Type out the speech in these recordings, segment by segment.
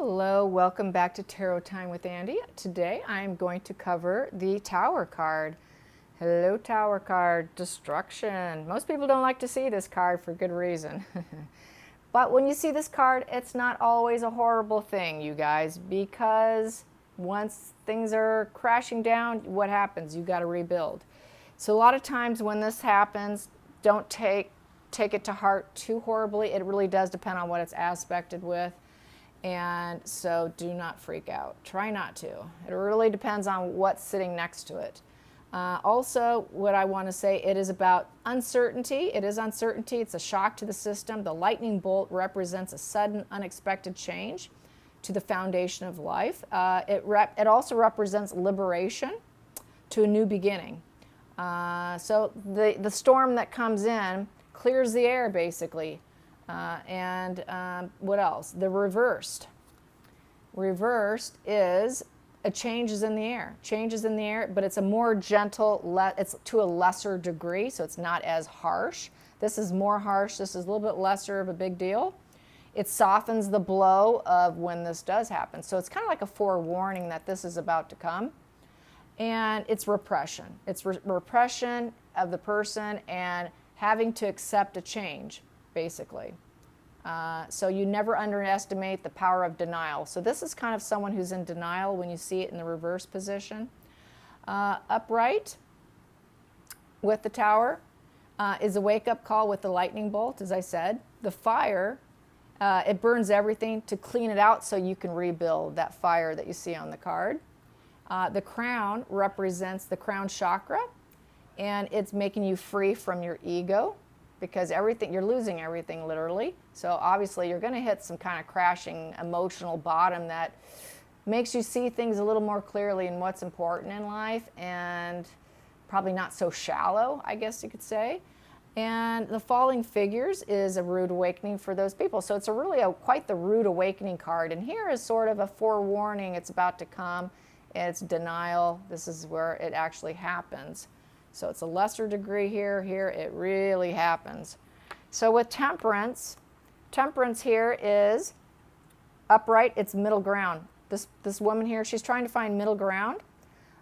Hello, welcome back to Tarot Time with Andy. Today I'm going to cover the Tower card. Hello, Tower card, destruction. Most people don't like to see this card for good reason. But when you see this card, it's not always a horrible thing, you guys, because once things are crashing down, what happens? You got to rebuild. So a lot of times when this happens, don't take it to heart too horribly. It really does depend on what it's aspected with. And so do not freak out. Try not to. It really depends on what's sitting next to it. Also, what I want to say, it is about uncertainty. It is uncertainty. It's a shock to the system. The lightning bolt represents a sudden, unexpected change to the foundation of life. It also represents liberation to a new beginning. So the storm that comes in clears the air, basically. What else? The reversed. Reversed is a changes in the air. Changes in the air, but it's a more gentle, it's to a lesser degree, so it's not as harsh. This is more harsh. This is a little bit lesser of a big deal. It softens the blow of when this does happen. So it's kind of like a forewarning that this is about to come. And it's repression. It's repression of the person and having to accept a change, basically. So you never underestimate the power of denial. So this is kind of someone who's in denial when you see it in the reverse position. Upright with the Tower is a wake-up call with the lightning bolt, as I said. The fire, it burns everything to clean it out so you can rebuild that fire that you see on the card. The crown represents the crown chakra, and it's making you free from your ego, because you're losing everything literally. So obviously you're going to hit some kind of crashing emotional bottom that makes you see things a little more clearly in what's important in life, and probably not so shallow, I guess you could say. And the falling figures is a rude awakening for those people. So it's quite the rude awakening card. And here is sort of a forewarning. It's about to come. It's denial. This is where it actually happens. So it's a lesser degree here. Here it really happens. So with Temperance, Temperance here is upright. It's middle ground. This woman here, she's trying to find middle ground,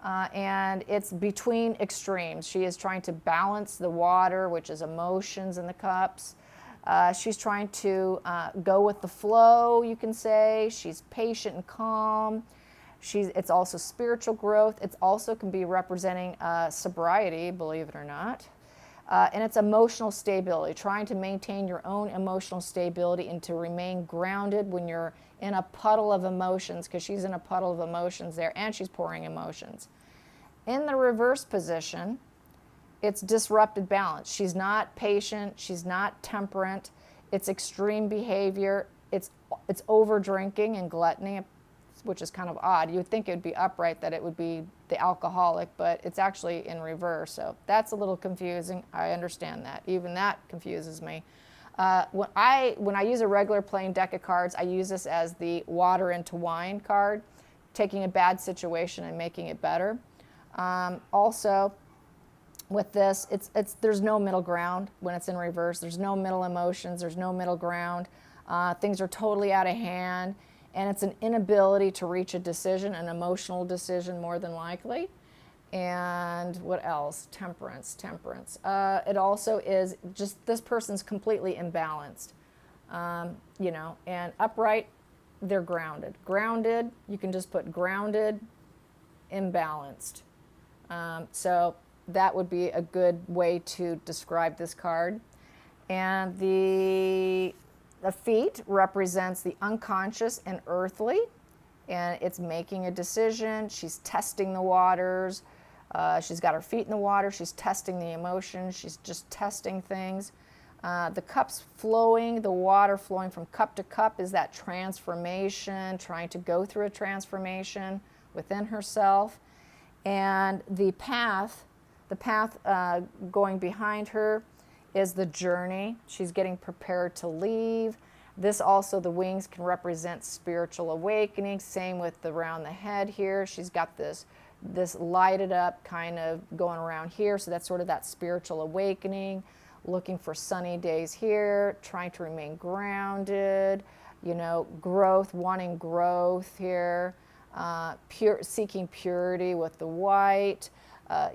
and it's between extremes. She is trying to balance the water, which is emotions in the cups. She's trying to go with the flow, you can say. She's patient and calm. It's also spiritual growth. It also can be representing sobriety, believe it or not. And it's emotional stability, trying to maintain your own emotional stability and to remain grounded when you're in a puddle of emotions, because she's in a puddle of emotions there, and she's pouring emotions. In the reverse position, it's disrupted balance. She's not patient. She's not temperate. It's extreme behavior. It's over drinking and gluttony, which is kind of odd. You would think it would be upright, that it would be the alcoholic, but it's actually in reverse. So that's a little confusing. I understand that. Even that confuses me. When I use a regular plain deck of cards, I use this as the water into wine card, taking a bad situation and making it better. Also, with this, there's no middle ground when it's in reverse. There's no middle emotions. There's no middle ground. Things are totally out of hand. And it's an inability to reach a decision, an emotional decision more than likely. And what else? Temperance. It also is just this person's completely imbalanced. And upright, they're grounded. Grounded, you can just put grounded, imbalanced. So that would be a good way to describe this card. And the feet represents the unconscious and earthly, and it's making a decision. She's testing the waters. She's got her feet in the water. She's testing the emotions. She's just testing things. The cups flowing, the water flowing from cup to cup is that transformation, trying to go through a transformation within herself. And the path going behind her is the journey. She's getting prepared to leave. This also, the wings can represent spiritual awakening. Same with around the head here. She's got this lighted up kind of going around here. So that's sort of that spiritual awakening, looking for sunny days here, trying to remain grounded, you know, growth, wanting growth here, seeking purity with the white.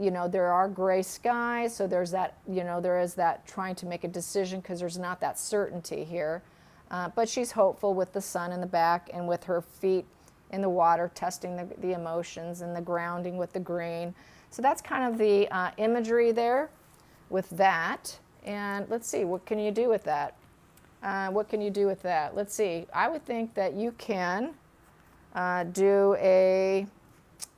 You know, there are gray skies, so there's that, you know, there is that trying to make a decision because there's not that certainty here. But she's hopeful with the sun in the back and with her feet in the water, testing the emotions and the grounding with the green. So that's kind of the imagery there with that. And let's see, what can you do with that? What can you do with that? Let's see. I would think that you can do a,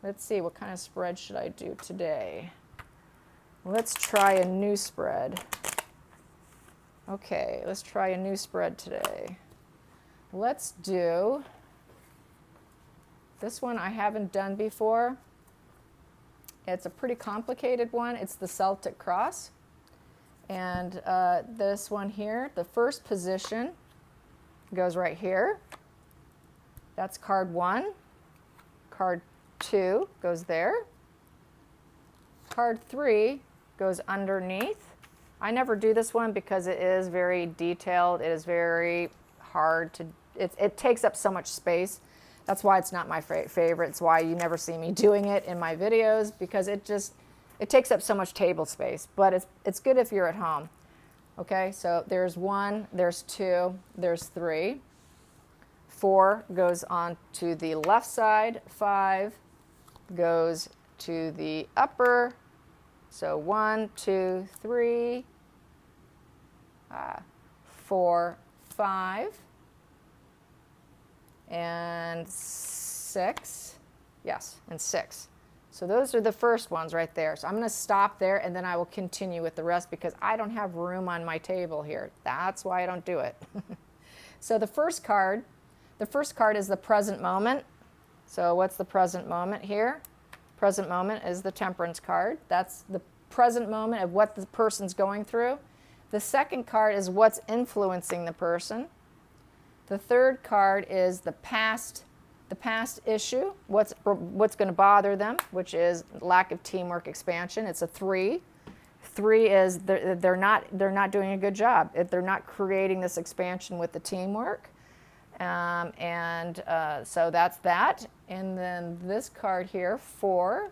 let's see, what kind of spread should I do today? Let's try a new spread. Okay, let's try a new spread today. Let's do this one I haven't done before. It's a pretty complicated one. It's the Celtic cross. And this one here, the first position goes right here. That's card 1. Card 2 goes there. Card 3 goes underneath. I never do this one because it is very detailed. It is very hard to, it takes up so much space. That's why it's not my favorite. It's why you never see me doing it in my videos, because it takes up so much table space. But it's good if you're at home. Okay, so there's 1, there's 2, there's 3. 4 goes on to the left side. 5 goes to the upper. So 1, 2, 3, 4, 5, and 6. Yes, and 6. So those are the first ones right there. So I'm going to stop there, and then I will continue with the rest because I don't have room on my table here. That's why I don't do it. So the first card is the present moment. So what's the present moment here? Present moment is the Temperance card. That's the present moment of what the person's going through. The second card is what's influencing the person. The third card is the past issue, what's going to bother them, which is lack of teamwork expansion. It's a 3. 3 is they're not doing a good job. They're not creating this expansion with the teamwork. So that's that. And then this card here, 4.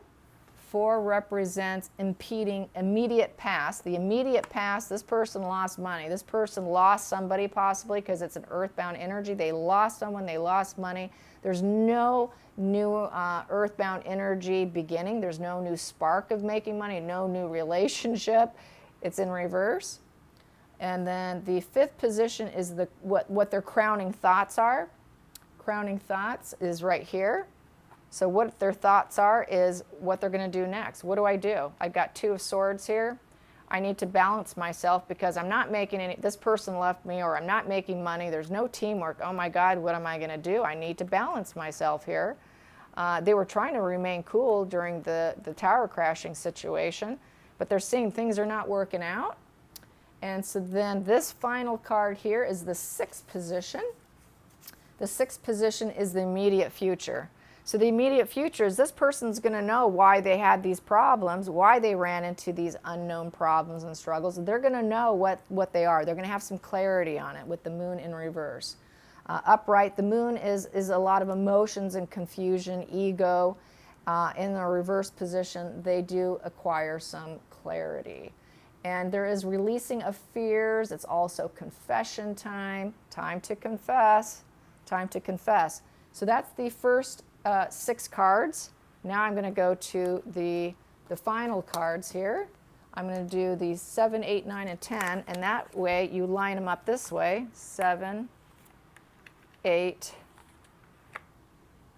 4 represents impeding immediate past. The immediate past, this person lost money. This person lost somebody possibly because it's an earthbound energy. They lost someone, they lost money. There's no new earthbound energy beginning. There's no new spark of making money, no new relationship. It's in reverse. And then the 5th position is what their crowning thoughts are. Crowning thoughts is right here. So what their thoughts are is what they're going to do next. What do? I've got 2 of Swords here. I need to balance myself because I'm not making any, this person left me, or I'm not making money. There's no teamwork. Oh my God, what am I going to do? I need to balance myself here. They were trying to remain cool during the tower crashing situation, but they're seeing things are not working out. And so then this final card here is the 6th position. The 6th position is the immediate future. So the immediate future is this person's going to know why they had these problems, why they ran into these unknown problems and struggles. They're going to know what they are. They're going to have some clarity on it with the moon in reverse. Upright, the moon is a lot of emotions and confusion, ego. In the reverse position, they do acquire some clarity. And there is releasing of fears. It's also confession time. Time to confess. Time to confess. So that's the first 6 cards. Now I'm going to go to the final cards here. I'm going to do the 7, 8, 9, and 10, and that way you line them up this way. 7, 8,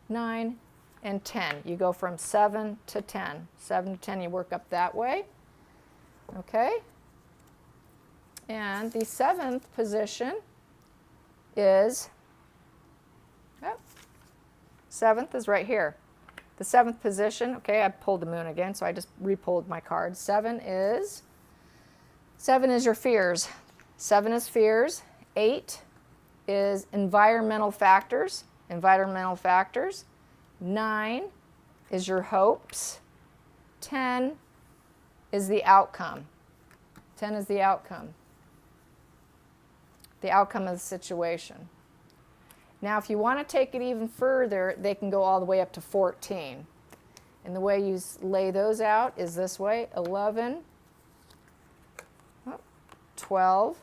9, and 10. You go from 7 to 10. 7 to 10, you work up that way. Okay? And the 7th position is, 7th is right here. The 7th position, okay, I pulled the moon again, so I just re-pulled my card. 7 is your fears. 7 is fears. 8 is environmental factors. 9 is your hopes. 10 is the outcome. 10 is the outcome. The outcome of the situation. Now, if you want to take it even further, they can go all the way up to 14. And the way you lay those out is this way: 11, 12,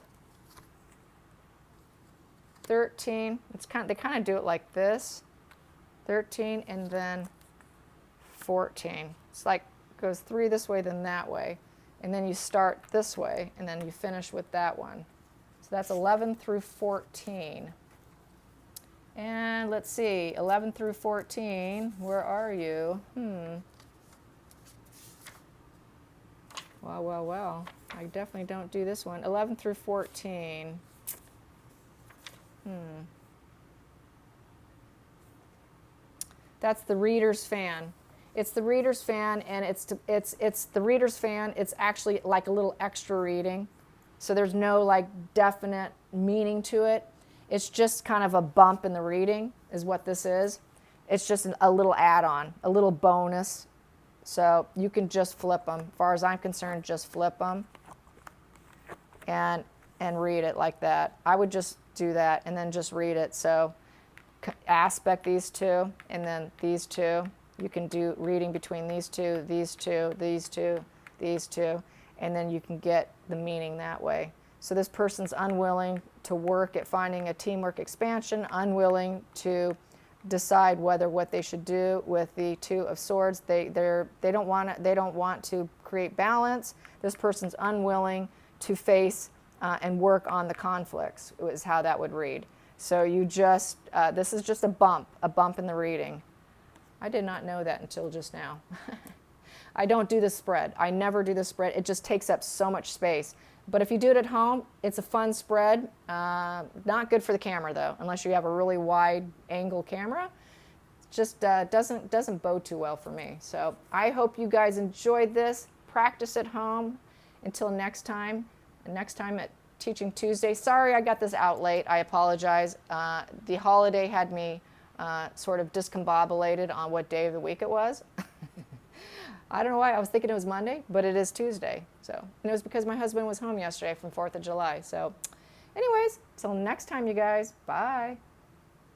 13. They kind of do it like this: 13, and then 14. It's like goes 3 this way, then that way, and then you start this way, and then you finish with that one. So that's 11 through 14. And let's see, 11 through 14, where are you? Well, I definitely don't do this one. 11 through 14. That's the reader's fan. It's the reader's fan, and it's the reader's fan. It's actually like a little extra reading. So there's no like definite meaning to it. It's just kind of a bump in the reading is what this is. It's just a little add-on, a little bonus. So you can just flip them. As far as I'm concerned, just flip them and read it like that. I would just do that and then just read it. So aspect these two and then these two. You can do reading between these two, these two, these two, these two, and then you can get the meaning that way. So this person's unwilling to work at finding a teamwork expansion, unwilling to decide what they should do with the Two of Swords. They don't want to create balance. This person's unwilling to face and work on the conflicts, is how that would read. So you just this is just a bump in the reading. I did not know that until just now. I don't do the spread. I never do the spread. It just takes up so much space. But if you do it at home, it's a fun spread. Not good for the camera though, unless you have a really wide angle camera. It just doesn't bode too well for me. So I hope you guys enjoyed this. Practice at home. Until next time. And next time at Teaching Tuesday. Sorry I got this out late. I apologize. The holiday had me sort of discombobulated on what day of the week it was. I don't know why. I was thinking it was Monday, but it is Tuesday. So, and it was because my husband was home yesterday from 4th of July. So anyways, till next time, you guys. Bye.